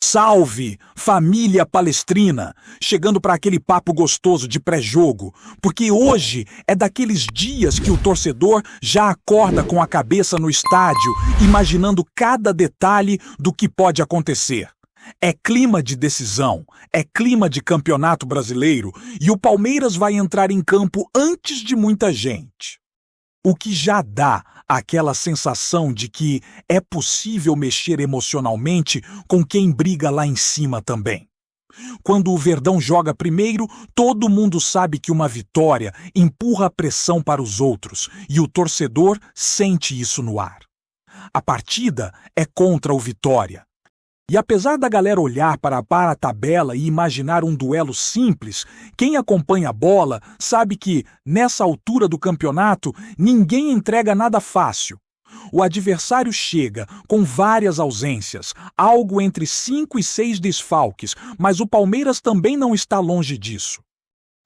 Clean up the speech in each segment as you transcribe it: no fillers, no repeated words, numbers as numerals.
Salve, família palestrina! Chegando para aquele papo gostoso de pré-jogo, porque hoje é daqueles dias que o torcedor já acorda com a cabeça no estádio, imaginando cada detalhe do que pode acontecer. É clima de decisão, é clima de campeonato brasileiro e o Palmeiras vai entrar em campo antes de muita gente. O que já dá aquela sensação de que é possível mexer emocionalmente com quem briga lá em cima também. Quando o Verdão joga primeiro, todo mundo sabe que uma vitória empurra a pressão para os outros e o torcedor sente isso no ar. A partida é contra o Vitória. E apesar da galera olhar para a tabela e imaginar um duelo simples, quem acompanha a bola sabe que, nessa altura do campeonato, ninguém entrega nada fácil. O adversário chega com várias ausências, algo entre 5 e 6 desfalques, mas o Palmeiras também não está longe disso.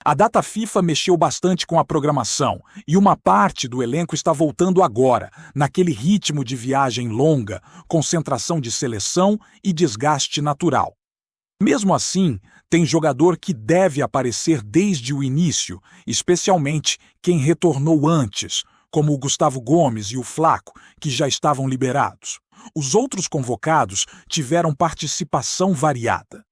A data FIFA mexeu bastante com a programação e uma parte do elenco está voltando agora, naquele ritmo de viagem longa, concentração de seleção e desgaste natural. Mesmo assim, tem jogador que deve aparecer desde o início, especialmente quem retornou antes, como o Gustavo Gomes e o Flaco, que já estavam liberados. Os outros convocados tiveram participação variada.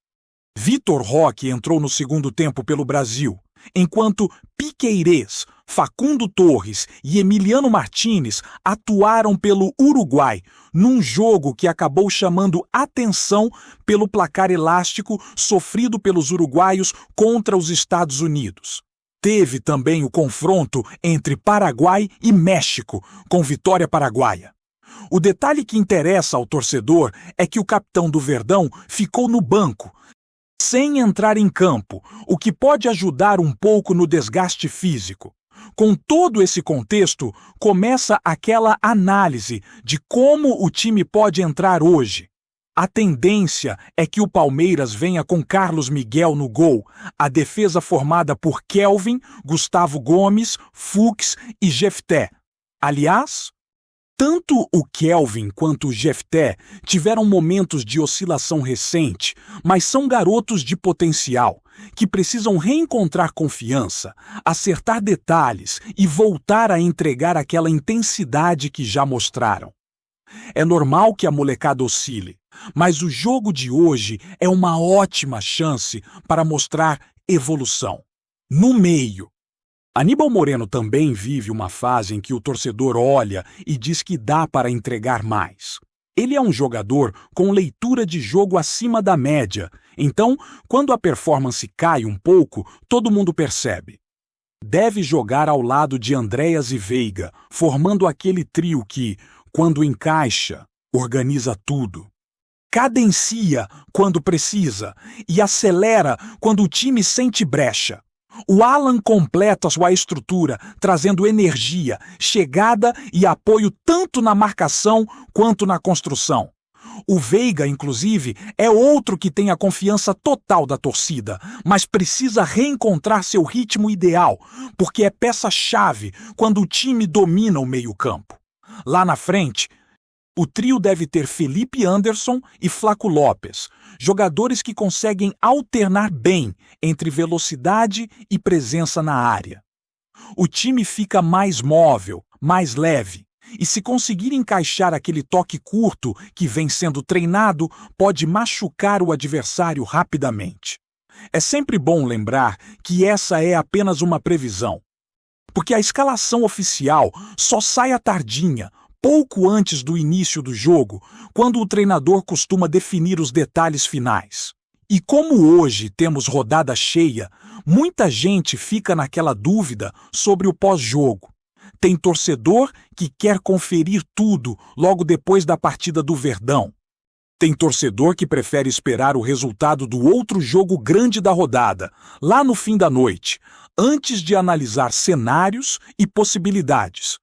Vitor Roque entrou no segundo tempo pelo Brasil, enquanto Piqueires, Facundo Torres e Emiliano Martínez atuaram pelo Uruguai, num jogo que acabou chamando atenção pelo placar elástico sofrido pelos uruguaios contra os Estados Unidos. Teve também o confronto entre Paraguai e México, com vitória paraguaia. O detalhe que interessa ao torcedor é que o capitão do Verdão ficou no banco, sem entrar em campo, o que pode ajudar um pouco no desgaste físico. Com todo esse contexto, começa aquela análise de como o time pode entrar hoje. A tendência é que o Palmeiras venha com Carlos Miguel no gol, a defesa formada por Kelvin, Gustavo Gomes, Fux e Jefté. Aliás, tanto o Kelvin quanto o Jefté tiveram momentos de oscilação recente, mas são garotos de potencial, que precisam reencontrar confiança, acertar detalhes e voltar a entregar aquela intensidade que já mostraram. É normal que a molecada oscile, mas o jogo de hoje é uma ótima chance para mostrar evolução. No meio, Aníbal Moreno também vive uma fase em que o torcedor olha e diz que dá para entregar mais. Ele é um jogador com leitura de jogo acima da média, então, quando a performance cai um pouco, todo mundo percebe. Deve jogar ao lado de Andréas e Veiga, formando aquele trio que, quando encaixa, organiza tudo. Cadencia quando precisa e acelera quando o time sente brecha. O Alan completa sua estrutura, trazendo energia, chegada e apoio tanto na marcação quanto na construção. O Veiga, inclusive, é outro que tem a confiança total da torcida, mas precisa reencontrar seu ritmo ideal, porque é peça-chave quando o time domina o meio-campo. Lá na frente, o trio deve ter Felipe Anderson e Flaco Lopes, jogadores que conseguem alternar bem entre velocidade e presença na área. O time fica mais móvel, mais leve, e se conseguir encaixar aquele toque curto que vem sendo treinado, pode machucar o adversário rapidamente. É sempre bom lembrar que essa é apenas uma previsão, porque a escalação oficial só sai à tardinha, pouco antes do início do jogo, quando o treinador costuma definir os detalhes finais. E como hoje temos rodada cheia, muita gente fica naquela dúvida sobre o pós-jogo. Tem torcedor que quer conferir tudo logo depois da partida do Verdão. Tem torcedor que prefere esperar o resultado do outro jogo grande da rodada, lá no fim da noite, antes de analisar cenários e possibilidades.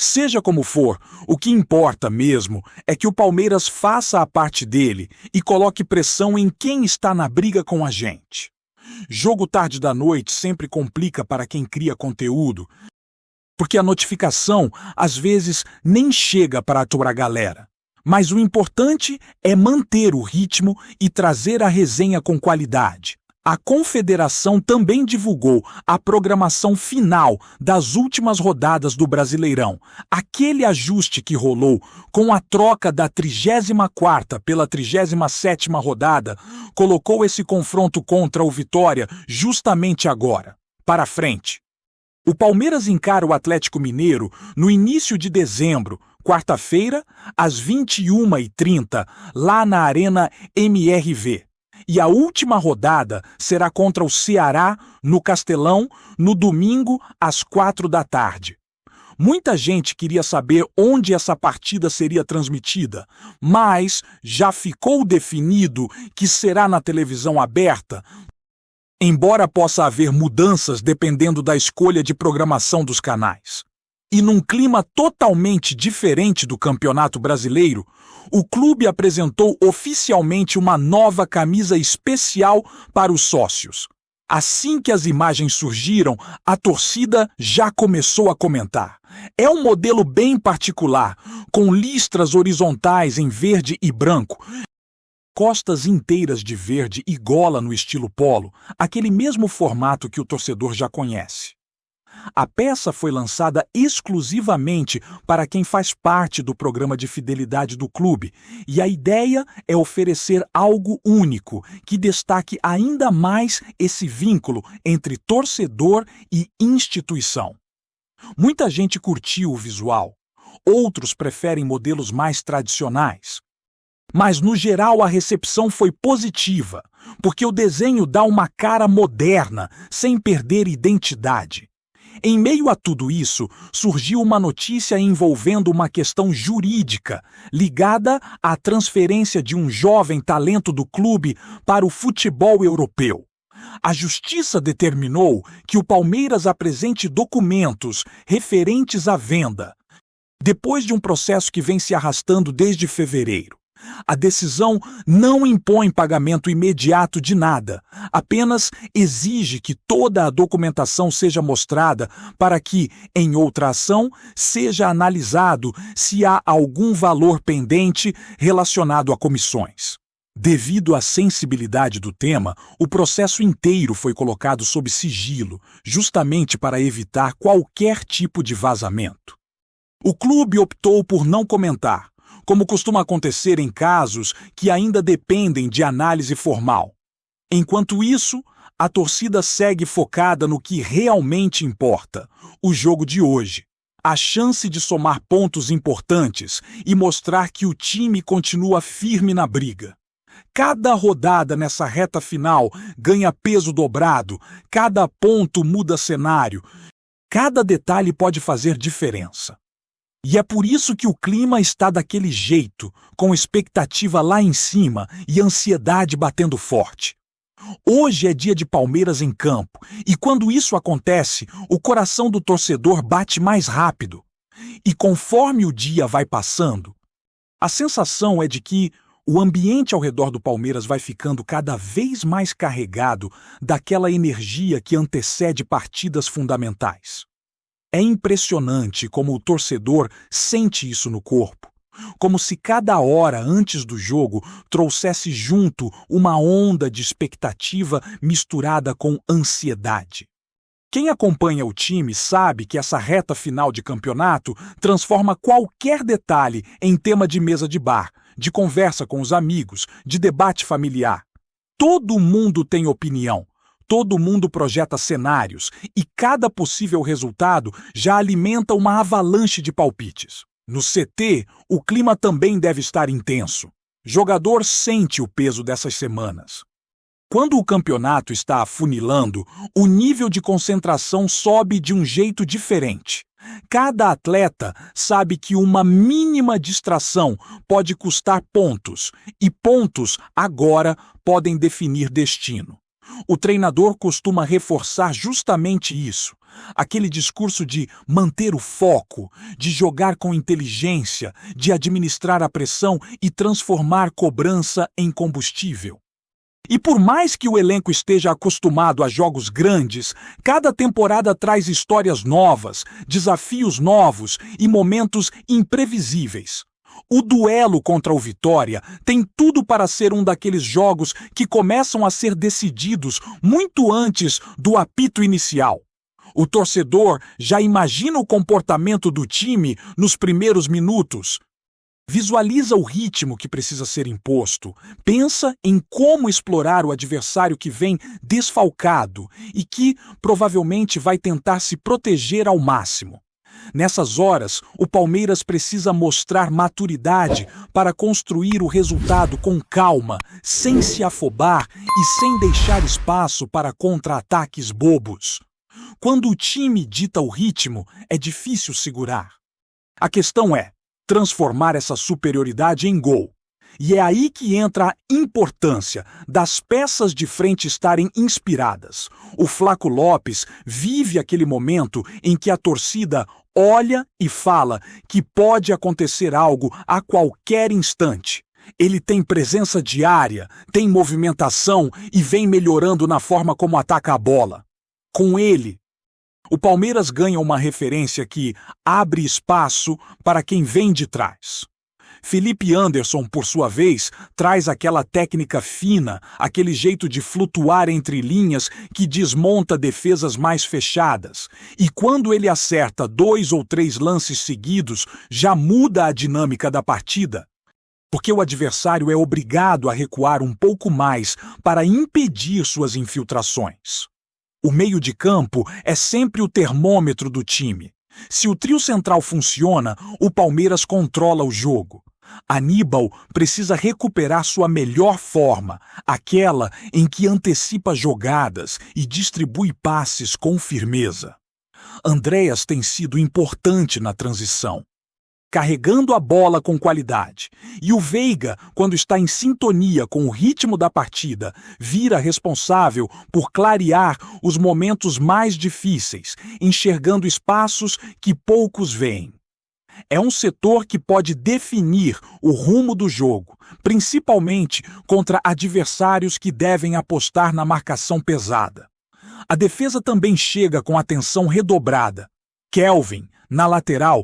Seja como for, o que importa mesmo é que o Palmeiras faça a parte dele e coloque pressão em quem está na briga com a gente. Jogo tarde da noite sempre complica para quem cria conteúdo, porque a notificação às vezes nem chega para a tua galera. Mas o importante é manter o ritmo e trazer a resenha com qualidade. A Confederação também divulgou a programação final das últimas rodadas do Brasileirão. Aquele ajuste que rolou com a troca da 34ª pela 37ª rodada colocou esse confronto contra o Vitória justamente agora, para frente. O Palmeiras encara o Atlético Mineiro no início de dezembro, quarta-feira, às 21h30, lá na Arena MRV. E a última rodada será contra o Ceará, no Castelão, no domingo, às 4 da tarde. Muita gente queria saber onde essa partida seria transmitida, mas já ficou definido que será na televisão aberta, embora possa haver mudanças dependendo da escolha de programação dos canais. E num clima totalmente diferente do Campeonato Brasileiro, o clube apresentou oficialmente uma nova camisa especial para os sócios. Assim que as imagens surgiram, a torcida já começou a comentar. É um modelo bem particular, com listras horizontais em verde e branco, costas inteiras de verde e gola no estilo polo, aquele mesmo formato que o torcedor já conhece. A peça foi lançada exclusivamente para quem faz parte do programa de fidelidade do clube, e a ideia é oferecer algo único que destaque ainda mais esse vínculo entre torcedor e instituição. Muita gente curtiu o visual, outros preferem modelos mais tradicionais. Mas, no geral, a recepção foi positiva, porque o desenho dá uma cara moderna, sem perder identidade. Em meio a tudo isso, surgiu uma notícia envolvendo uma questão jurídica ligada à transferência de um jovem talento do clube para o futebol europeu. A Justiça determinou que o Palmeiras apresente documentos referentes à venda, depois de um processo que vem se arrastando desde fevereiro. A decisão não impõe pagamento imediato de nada, apenas exige que toda a documentação seja mostrada para que, em outra ação, seja analisado se há algum valor pendente relacionado a comissões. Devido à sensibilidade do tema, o processo inteiro foi colocado sob sigilo, justamente para evitar qualquer tipo de vazamento. O clube optou por não comentar, como costuma acontecer em casos que ainda dependem de análise formal. Enquanto isso, a torcida segue focada no que realmente importa, o jogo de hoje. A chance de somar pontos importantes e mostrar que o time continua firme na briga. Cada rodada nessa reta final ganha peso dobrado, cada ponto muda cenário, cada detalhe pode fazer diferença. E é por isso que o clima está daquele jeito, com expectativa lá em cima e ansiedade batendo forte. Hoje é dia de Palmeiras em campo, e quando isso acontece, o coração do torcedor bate mais rápido. E conforme o dia vai passando, a sensação é de que o ambiente ao redor do Palmeiras vai ficando cada vez mais carregado daquela energia que antecede partidas fundamentais. É impressionante como o torcedor sente isso no corpo, como se cada hora antes do jogo trouxesse junto uma onda de expectativa misturada com ansiedade. Quem acompanha o time sabe que essa reta final de campeonato transforma qualquer detalhe em tema de mesa de bar, de conversa com os amigos, de debate familiar. Todo mundo tem opinião. Todo mundo projeta cenários e cada possível resultado já alimenta uma avalanche de palpites. No CT, o clima também deve estar intenso. Jogador sente o peso dessas semanas. Quando o campeonato está afunilando, o nível de concentração sobe de um jeito diferente. Cada atleta sabe que uma mínima distração pode custar pontos, e pontos, agora, podem definir destino. O treinador costuma reforçar justamente isso, aquele discurso de manter o foco, de jogar com inteligência, de administrar a pressão e transformar cobrança em combustível. E por mais que o elenco esteja acostumado a jogos grandes, cada temporada traz histórias novas, desafios novos e momentos imprevisíveis. O duelo contra o Vitória tem tudo para ser um daqueles jogos que começam a ser decididos muito antes do apito inicial. O torcedor já imagina o comportamento do time nos primeiros minutos. Visualiza o ritmo que precisa ser imposto, pensa em como explorar o adversário que vem desfalcado e que provavelmente vai tentar se proteger ao máximo. Nessas horas, o Palmeiras precisa mostrar maturidade para construir o resultado com calma, sem se afobar e sem deixar espaço para contra-ataques bobos. Quando o time dita o ritmo, é difícil segurar. A questão é transformar essa superioridade em gol. E é aí que entra a importância das peças de frente estarem inspiradas. O Flaco Lopes vive aquele momento em que a torcida olha e fala que pode acontecer algo a qualquer instante. Ele tem presença diária, tem movimentação e vem melhorando na forma como ataca a bola. Com ele, o Palmeiras ganha uma referência que abre espaço para quem vem de trás. Felipe Anderson, por sua vez, traz aquela técnica fina, aquele jeito de flutuar entre linhas que desmonta defesas mais fechadas. E quando ele acerta 2 ou 3 lances seguidos, já muda a dinâmica da partida. Porque o adversário é obrigado a recuar um pouco mais para impedir suas infiltrações. O meio de campo é sempre o termômetro do time. Se o trio central funciona, o Palmeiras controla o jogo. Aníbal precisa recuperar sua melhor forma, aquela em que antecipa jogadas e distribui passes com firmeza. Andréas tem sido importante na transição, carregando a bola com qualidade. E o Veiga, quando está em sintonia com o ritmo da partida, vira responsável por clarear os momentos mais difíceis, enxergando espaços que poucos veem. É um setor que pode definir o rumo do jogo, principalmente contra adversários que devem apostar na marcação pesada. A defesa também chega com atenção redobrada. Kelvin, na lateral,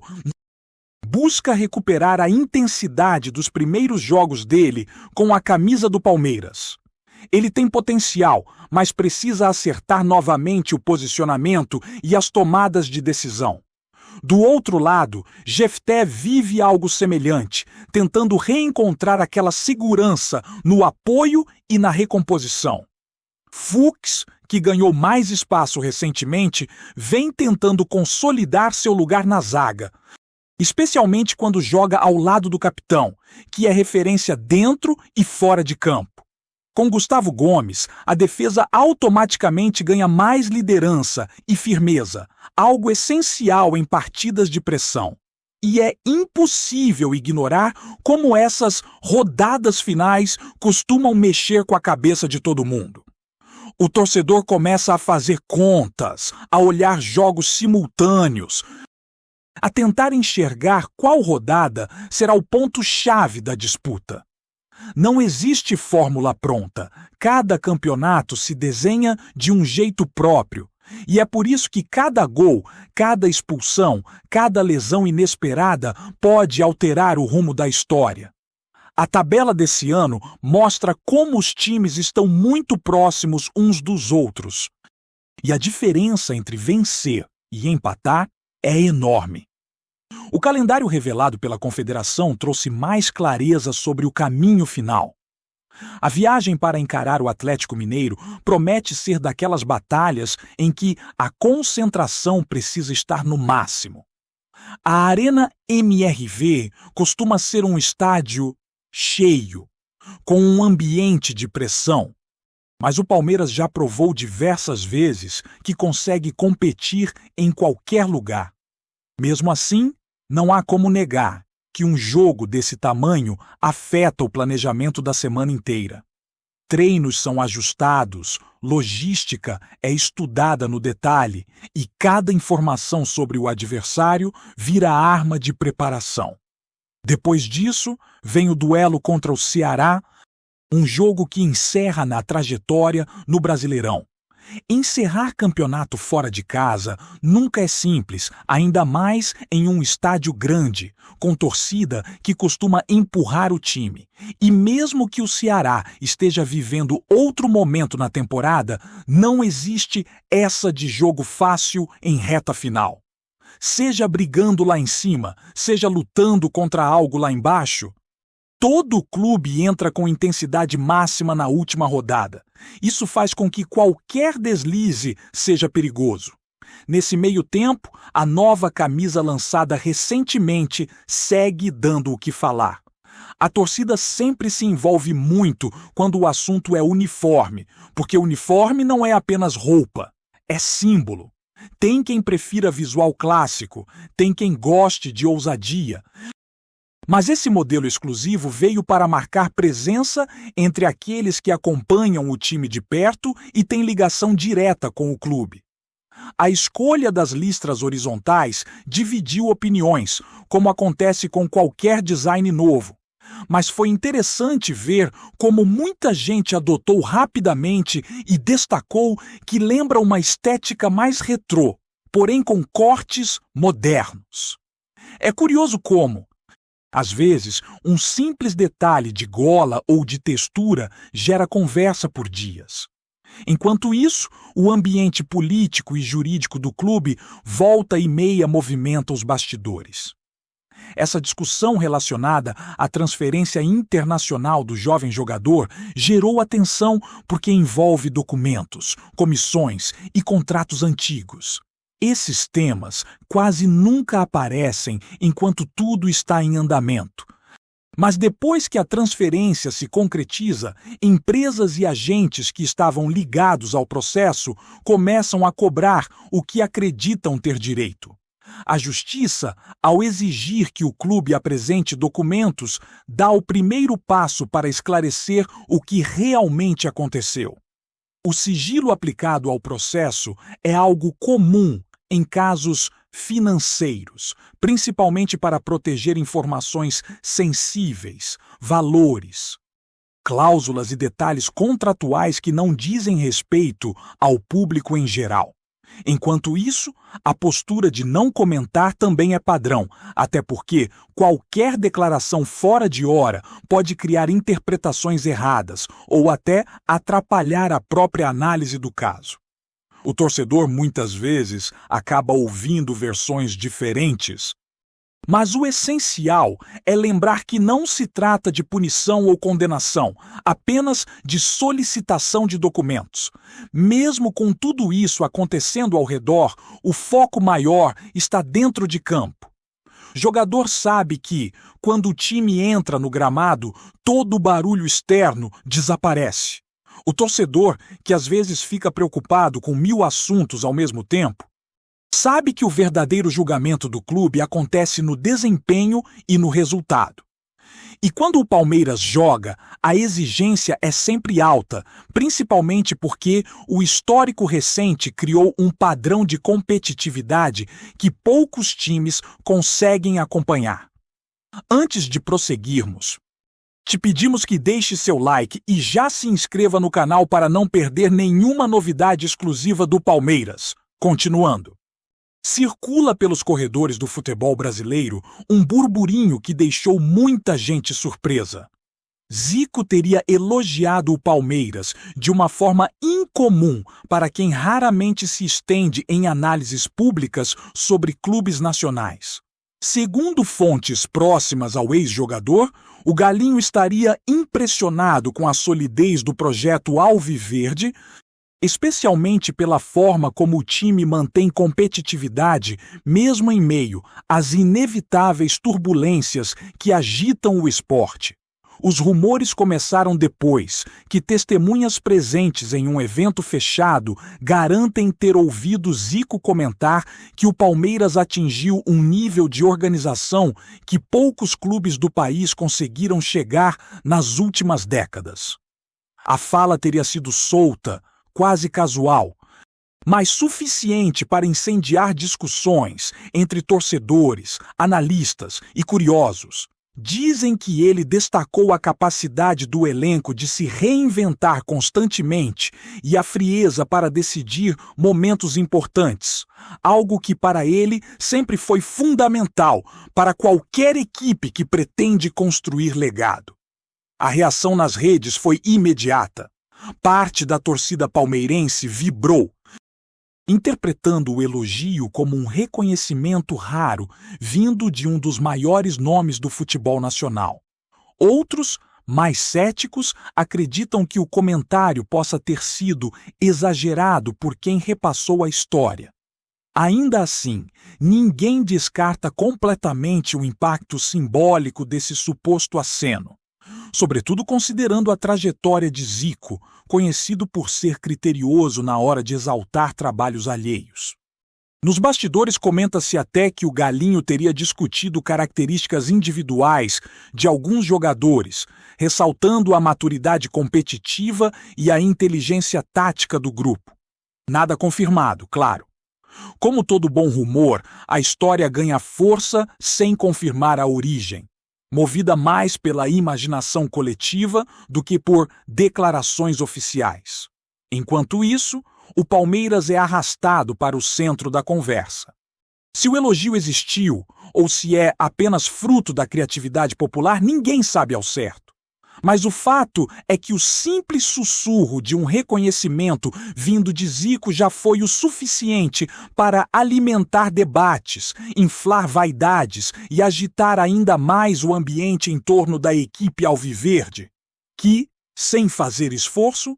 busca recuperar a intensidade dos primeiros jogos dele com a camisa do Palmeiras. Ele tem potencial, mas precisa acertar novamente o posicionamento e as tomadas de decisão. Do outro lado, Jefté vive algo semelhante, tentando reencontrar aquela segurança no apoio e na recomposição. Fuchs, que ganhou mais espaço recentemente, vem tentando consolidar seu lugar na zaga, especialmente quando joga ao lado do capitão, que é referência dentro e fora de campo. Com Gustavo Gomes, a defesa automaticamente ganha mais liderança e firmeza, algo essencial em partidas de pressão. E é impossível ignorar como essas rodadas finais costumam mexer com a cabeça de todo mundo. O torcedor começa a fazer contas, a olhar jogos simultâneos, a tentar enxergar qual rodada será o ponto-chave da disputa. Não existe fórmula pronta. Cada campeonato se desenha de um jeito próprio. E é por isso que cada gol, cada expulsão, cada lesão inesperada pode alterar o rumo da história. A tabela desse ano mostra como os times estão muito próximos uns dos outros. E a diferença entre vencer e empatar é enorme. O calendário revelado pela Confederação trouxe mais clareza sobre o caminho final. A viagem para encarar o Atlético Mineiro promete ser daquelas batalhas em que a concentração precisa estar no máximo. A Arena MRV costuma ser um estádio cheio, com um ambiente de pressão. Mas o Palmeiras já provou diversas vezes que consegue competir em qualquer lugar. Mesmo assim, não há como negar que um jogo desse tamanho afeta o planejamento da semana inteira. Treinos são ajustados, logística é estudada no detalhe e cada informação sobre o adversário vira arma de preparação. Depois disso, vem o duelo contra o Ceará, um jogo que encerra na trajetória no Brasileirão. Encerrar campeonato fora de casa nunca é simples, ainda mais em um estádio grande, com torcida que costuma empurrar o time. E mesmo que o Ceará esteja vivendo outro momento na temporada, não existe essa de jogo fácil em reta final. Seja brigando lá em cima, seja lutando contra algo lá embaixo, todo clube entra com intensidade máxima na última rodada. Isso faz com que qualquer deslize seja perigoso. Nesse meio tempo, a nova camisa lançada recentemente segue dando o que falar. A torcida sempre se envolve muito quando o assunto é uniforme, porque uniforme não é apenas roupa, é símbolo. Tem quem prefira visual clássico, tem quem goste de ousadia. Mas esse modelo exclusivo veio para marcar presença entre aqueles que acompanham o time de perto e têm ligação direta com o clube. A escolha das listras horizontais dividiu opiniões, como acontece com qualquer design novo. Mas foi interessante ver como muita gente adotou rapidamente e destacou que lembra uma estética mais retrô, porém com cortes modernos. É curioso como, às vezes, um simples detalhe de gola ou de textura gera conversa por dias. Enquanto isso, o ambiente político e jurídico do clube volta e meia movimenta os bastidores. Essa discussão relacionada à transferência internacional do jovem jogador gerou atenção porque envolve documentos, comissões e contratos antigos. Esses temas quase nunca aparecem enquanto tudo está em andamento. Mas depois que a transferência se concretiza, empresas e agentes que estavam ligados ao processo começam a cobrar o que acreditam ter direito. A Justiça, ao exigir que o clube apresente documentos, dá o primeiro passo para esclarecer o que realmente aconteceu. O sigilo aplicado ao processo é algo comum em casos financeiros, principalmente para proteger informações sensíveis, valores, cláusulas e detalhes contratuais que não dizem respeito ao público em geral. Enquanto isso, a postura de não comentar também é padrão, até porque qualquer declaração fora de hora pode criar interpretações erradas ou até atrapalhar a própria análise do caso. O torcedor muitas vezes acaba ouvindo versões diferentes. Mas o essencial é lembrar que não se trata de punição ou condenação, apenas de solicitação de documentos. Mesmo com tudo isso acontecendo ao redor, o foco maior está dentro de campo. O jogador sabe que, quando o time entra no gramado, todo o barulho externo desaparece. O torcedor, que às vezes fica preocupado com 1000 assuntos ao mesmo tempo, sabe que o verdadeiro julgamento do clube acontece no desempenho e no resultado. E quando o Palmeiras joga, a exigência é sempre alta, principalmente porque o histórico recente criou um padrão de competitividade que poucos times conseguem acompanhar. Antes de prosseguirmos, te pedimos que deixe seu like e já se inscreva no canal para não perder nenhuma novidade exclusiva do Palmeiras. Continuando. Circula pelos corredores do futebol brasileiro um burburinho que deixou muita gente surpresa. Zico teria elogiado o Palmeiras de uma forma incomum para quem raramente se estende em análises públicas sobre clubes nacionais. Segundo fontes próximas ao ex-jogador, o Galinho estaria impressionado com a solidez do projeto Alviverde, especialmente pela forma como o time mantém competitividade mesmo em meio às inevitáveis turbulências que agitam o esporte. Os rumores começaram depois que testemunhas presentes em um evento fechado garantem ter ouvido Zico comentar que o Palmeiras atingiu um nível de organização que poucos clubes do país conseguiram chegar nas últimas décadas. A fala teria sido solta, quase casual, mas suficiente para incendiar discussões entre torcedores, analistas e curiosos. Dizem que ele destacou a capacidade do elenco de se reinventar constantemente e a frieza para decidir momentos importantes, algo que para ele sempre foi fundamental para qualquer equipe que pretende construir legado. A reação nas redes foi imediata. Parte da torcida palmeirense vibrou, interpretando o elogio como um reconhecimento raro vindo de um dos maiores nomes do futebol nacional. Outros, mais céticos, acreditam que o comentário possa ter sido exagerado por quem repassou a história. Ainda assim, ninguém descarta completamente o impacto simbólico desse suposto aceno, sobretudo considerando a trajetória de Zico, conhecido por ser criterioso na hora de exaltar trabalhos alheios. Nos bastidores comenta-se até que o Galinho teria discutido características individuais de alguns jogadores, ressaltando a maturidade competitiva e a inteligência tática do grupo. Nada confirmado, claro. Como todo bom rumor, a história ganha força sem confirmar a origem, movida mais pela imaginação coletiva do que por declarações oficiais. Enquanto isso, o Palmeiras é arrastado para o centro da conversa. Se o elogio existiu ou se é apenas fruto da criatividade popular, ninguém sabe ao certo. Mas o fato é que o simples sussurro de um reconhecimento vindo de Zico já foi o suficiente para alimentar debates, inflar vaidades e agitar ainda mais o ambiente em torno da equipe alviverde, que, sem fazer esforço,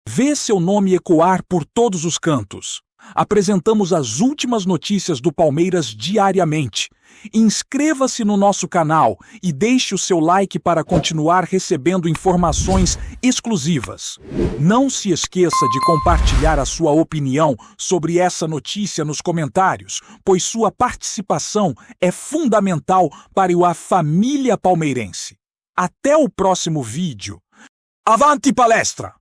vê seu nome ecoar por todos os cantos. Apresentamos as últimas notícias do Palmeiras diariamente. Inscreva-se no nosso canal e deixe o seu like para continuar recebendo informações exclusivas. Não se esqueça de compartilhar a sua opinião sobre essa notícia nos comentários, pois sua participação é fundamental para a família palmeirense. Até o próximo vídeo. Avante palestra!